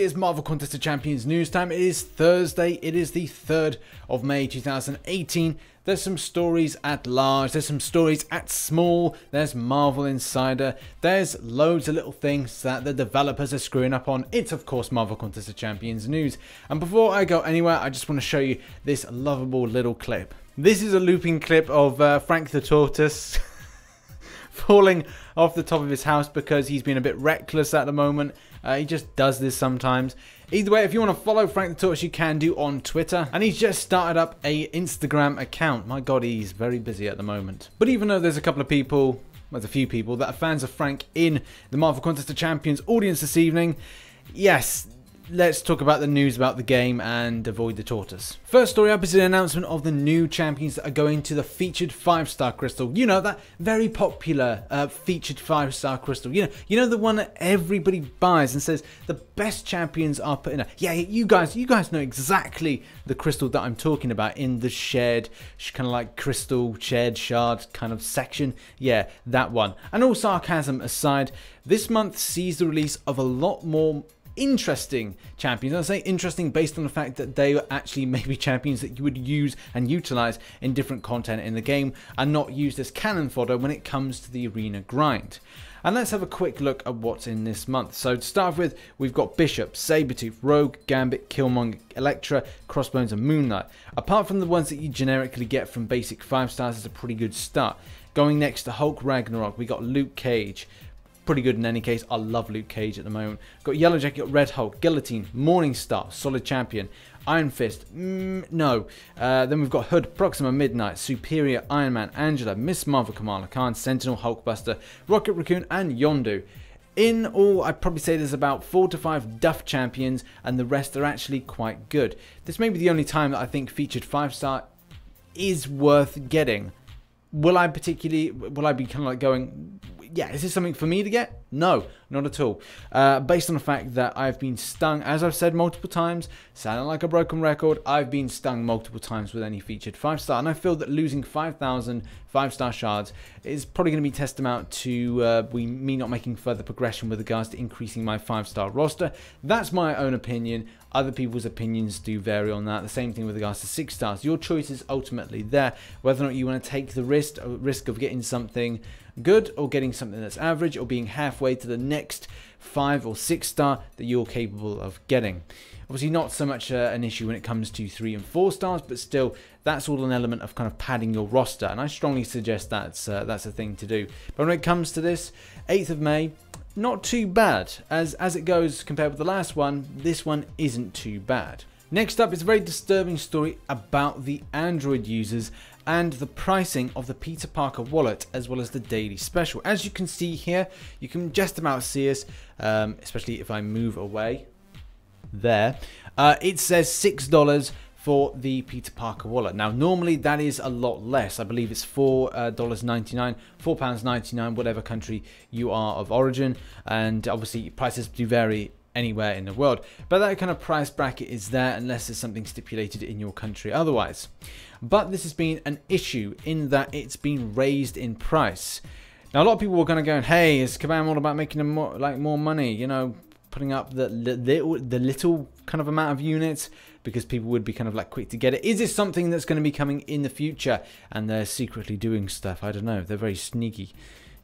is Marvel Contest of Champions news time. It is Thursday. It is the 3rd of May 2018. There's some stories at large. There's some stories at small. There's Marvel Insider. There's loads of little things that the developers are screwing up on. It's, of course, Marvel Contest of Champions news. And before I go anywhere, I just want to show you this lovable little clip. This is a looping clip of Frank the Tortoise falling off the top of his house because he's been a bit reckless at the moment. He just does this sometimes. Either way, if you want to follow Frank the Tortoise, you can do on Twitter. And he's just started up a Instagram account. My God, he's very busy at the moment. But even though there's a couple of people, well, there's a few people that are fans of Frank in the Marvel Contest of Champions audience this evening, yes, let's talk about the news about the game and avoid the tortoise. First story up is an announcement of the new champions that are going to the featured 5-star crystal. You know, that very popular featured 5-star crystal. You know the one that everybody buys and says the best champions are put in a... Yeah, you guys know exactly the crystal that I'm talking about in the shared, kind of like crystal shared shard kind of section. Yeah, that one. And all sarcasm aside, this month sees the release of a lot more interesting champions. I say interesting based on the fact that they are actually maybe champions that you would use and utilize in different content in the game and not used as cannon fodder when it comes to the arena grind. And let's have a quick look at what's in this month. So to start with, we've got Bishop, Sabretooth, Rogue, Gambit, Killmonger, Elektra, Crossbones and Moonlight. Apart from the ones that you generically get from basic 5 stars, is a pretty good start. Going next to Hulk Ragnarok, we got Luke Cage. Pretty good in any case. I love Luke Cage at the moment. Got Yellow Jacket, Red Hulk, Guillotine, Morningstar, Solid Champion, Iron Fist, no. Then we've got Hood, Proxima Midnight, Superior, Iron Man, Angela, Miss Marvel, Kamala Khan, Sentinel, Hulkbuster, Rocket Raccoon, and Yondu. In all, I'd probably say there's about 4 to 5 duff champions, and the rest are actually quite good. This may be the only time that I think featured 5-star is worth getting. Will I be kind of like going, yeah, is this something for me to get? No, not at all. Based on the fact that I've been stung, as I've said multiple times, sounding like a broken record, I've been stung multiple times with any featured 5-star, and I feel that losing 5,000 5-star shards is probably going to be tantamount to me not making further progression with regards to increasing my 5-star roster. That's my own opinion. Other people's opinions do vary on that. The same thing with regards to 6 stars. Your choice is ultimately there, whether or not you want to take the risk of getting something good or getting something that's average or being halfway to the next 5 or 6 star that you're capable of getting. Obviously not so much an issue when it comes to 3 and 4 stars, but still that's all an element of kind of padding your roster, and I strongly suggest that's a thing to do. But when it comes to this, 8th of May, not too bad. As it goes compared with the last one, this one isn't too bad. Next up is a very disturbing story about the Android users and the pricing of the Peter Parker wallet as well as the daily special. As you can see here, you can just about see us, especially if I move away. There. It says $6 for the Peter Parker wallet. Now, normally that is a lot less. I believe it's $4.99, £4.99, whatever country you are of origin. And obviously, prices do vary anywhere in the world. But that kind of price bracket is there unless there's something stipulated in your country otherwise. But this has been an issue in that it's been raised in price. Now, a lot of people were going to go, hey, is Caban all about making more money? You know, putting up the little kind of amount of units because people would be kind of like quick to get it. Is this something that's going to be coming in the future and they're secretly doing stuff? I don't know. They're very sneaky.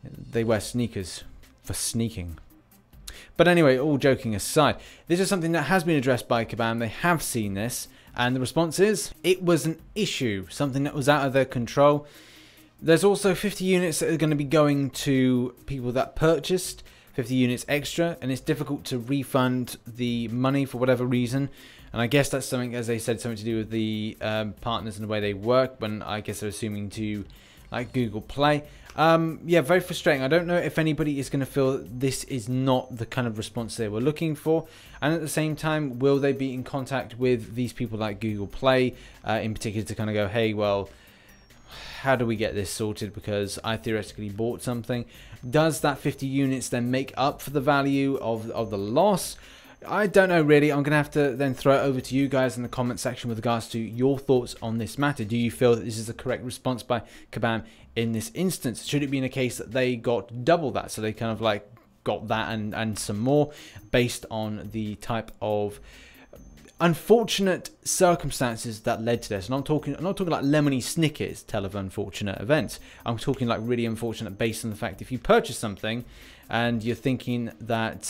They wear sneakers for sneaking. But anyway, all joking aside, this is something that has been addressed by Caban. They have seen this, and the response is it was an issue, something that was out of their control. There's also 50 units that are going to be going to people that purchased 50 units extra, and it's difficult to refund the money for whatever reason. And I guess that's something, as they said, something to do with the partners and the way they work, when I guess they're assuming to like Google Play. Yeah, very frustrating. I don't know if anybody is going to feel this is not the kind of response they were looking for. And at the same time, will they be in contact with these people like Google Play in particular to kind of go, hey, well, how do we get this sorted because I theoretically bought something? Does that 50 units then make up for the value of the loss? I don't know really. I'm going to have to then throw it over to you guys in the comment section with regards to your thoughts on this matter. Do you feel that this is the correct response by Caban in this instance? Should it be in a case that they got double that, so they kind of like got that and some more based on the type of unfortunate circumstances that led to this. And I'm not talking like lemony snickets tell of unfortunate events. I'm talking like really unfortunate based on the fact if you purchase something and you're thinking that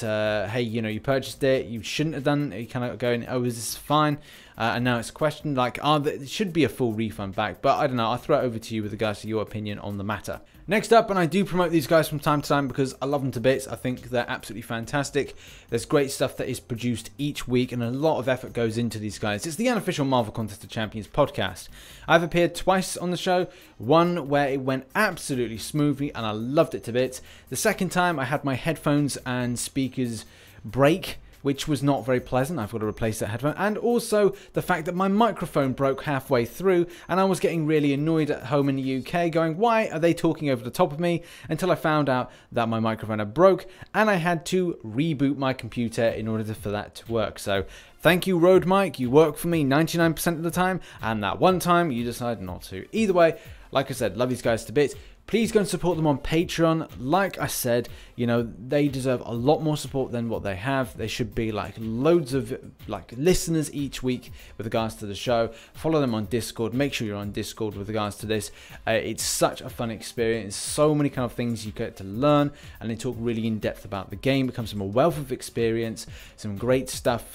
hey, you know, you purchased it, you shouldn't have done it, you kind of going, oh, is this fine? And now it's questioned like, there should be a full refund back. But I don't know, I'll throw it over to you with regards to your opinion on the matter. Next up, and I do promote these guys from time to time because I love them to bits. I think they're absolutely fantastic. There's great stuff that is produced each week and a lot of effort goes into these guys. It's the unofficial Marvel Contest of Champions podcast. I've appeared twice on the show. One where it went absolutely smoothly and I loved it to bits. The second time I had my headphones and speakers break, which was not very pleasant. I've got to replace that headphone. And also the fact that my microphone broke halfway through and I was getting really annoyed at home in the UK going, why are they talking over the top of me? Until I found out that my microphone had broke and I had to reboot my computer in order for that to work. So thank you, Rode Mic. You work for me 99% of the time, and that one time you decided not to. Either way, like I said, love these guys to bits. Please go and support them on Patreon. Like I said, you know, they deserve a lot more support than what they have. They should be like loads of like listeners each week with regards to the show. Follow them on Discord. Make sure you're on Discord with regards to this. It's such a fun experience. So many kind of things you get to learn, and they talk really in depth about the game. It comes from a wealth of experience. Some great stuff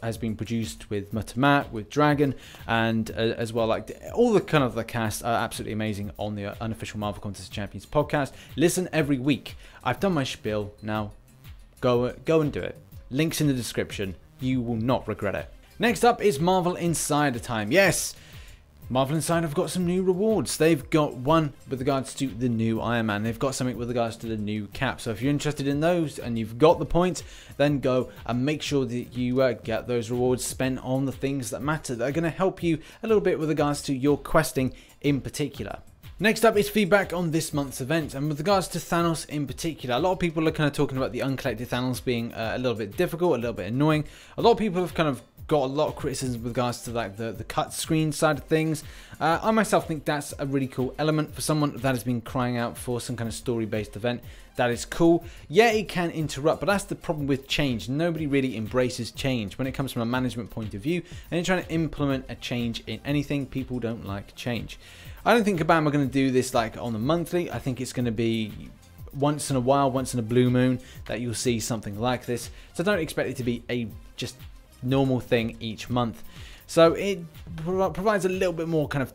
has been produced with Mutamat, with Dragon, and as well, like all the kind of the cast are absolutely amazing on the unofficial Marvel Contest of Champions podcast. Listen every week. I've done my spiel. Now go and do it. Links in the description. You will not regret it. Next up is Marvel Insider time. Yes, Marvel Insider have got some new rewards. They've got one with regards to the new Iron Man. They've got something with regards to the new Cap. So if you're interested in those and you've got the points, then go and make sure that you get those rewards spent on the things that matter, that are going to help you a little bit with regards to your questing in particular. Next up is feedback on this month's event, and with regards to Thanos in particular, a lot of people are kind of talking about the Uncollected Thanos being a little bit difficult, a little bit annoying. A lot of people have kind of got a lot of criticism with regards to like the cut screen side of things. I myself think that's a really cool element for someone that has been crying out for some kind of story-based event. That is cool. Yeah, it can interrupt, but that's the problem with change. Nobody really embraces change when it comes from a management point of view, and you're trying to implement a change in anything. People don't like change. I don't think Caban are going to do this like on the monthly. I think it's going to be once in a while, once in a blue moon, that you'll see something like this. So don't expect it to be a just normal thing each month. So it provides a little bit more kind of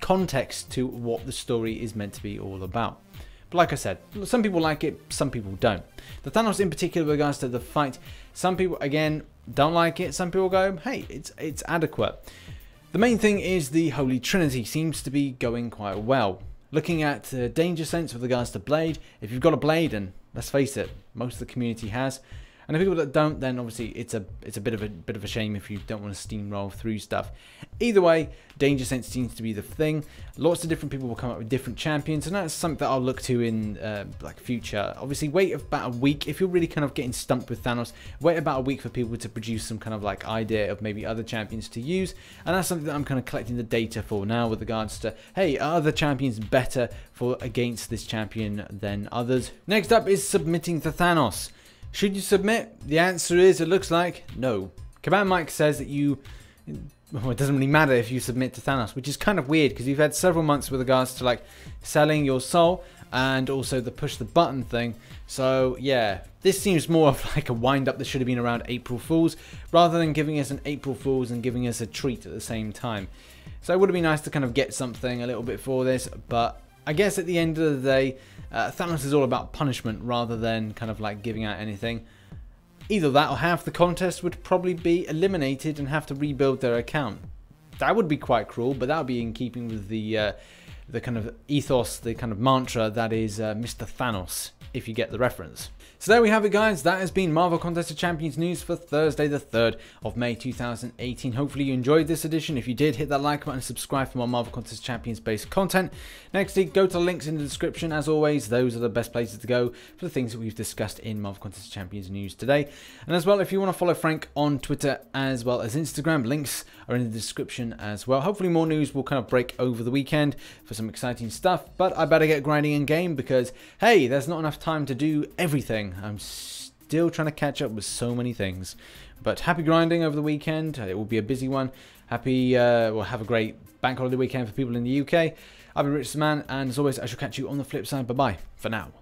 context to what the story is meant to be all about. But like I said, some people like it, some people don't. The Thanos in particular with regards to the fight, some people again don't like it, some people go, hey, it's adequate. The main thing is the Holy Trinity seems to be going quite well. Looking at danger sense with regards to blade, if you've got a blade, and let's face it, most of the community has, and the people that don't, then obviously it's a bit of a shame if you don't want to steamroll through stuff. Either way, danger sense seems to be the thing. Lots of different people will come up with different champions, and that's something that I'll look to in like future. Obviously, wait about a week if you're really kind of getting stumped with Thanos. Wait about a week for people to produce some kind of like idea of maybe other champions to use, and that's something that I'm kind of collecting the data for now with regards to, hey, are other champions better for against this champion than others? Next up is submitting to Thanos. Should you submit? The answer is, it looks like, no. Caban Mike says that well, it doesn't really matter if you submit to Thanos, which is kind of weird because you've had several months with regards to like selling your soul and also the push the button thing. So yeah, this seems more of like a wind up that should have been around April Fools rather than giving us an April Fools and giving us a treat at the same time. So it would have been nice to kind of get something a little bit for this, but I guess at the end of the day, Thanos is all about punishment rather than kind of like giving out anything. Either that or half the contest would probably be eliminated and have to rebuild their account. That would be quite cruel, but that would be in keeping with the kind of ethos, the kind of mantra that is Mr. Thanos, if you get the reference. So there we have it, guys. That has been Marvel Contest of Champions news for Thursday the 3rd of May 2018. Hopefully you enjoyed this edition. If you did, hit that like button and subscribe for more Marvel Contest of Champions based content. Nextly, go to the links in the description. As always, those are the best places to go for the things that we've discussed in Marvel Contest of Champions news today. And as well, if you want to follow Frank on Twitter as well as Instagram, links are in the description as well. Hopefully more news will kind of break over the weekend for some exciting stuff, but I better get grinding in game because, hey, there's not enough time to do everything. I'm still trying to catch up with so many things. But happy grinding over the weekend. It will be a busy one. Happy, well, have a great bank holiday weekend for people in the UK. I've been RichTheMan, and as always, I shall catch you on the flip side. Bye-bye for now.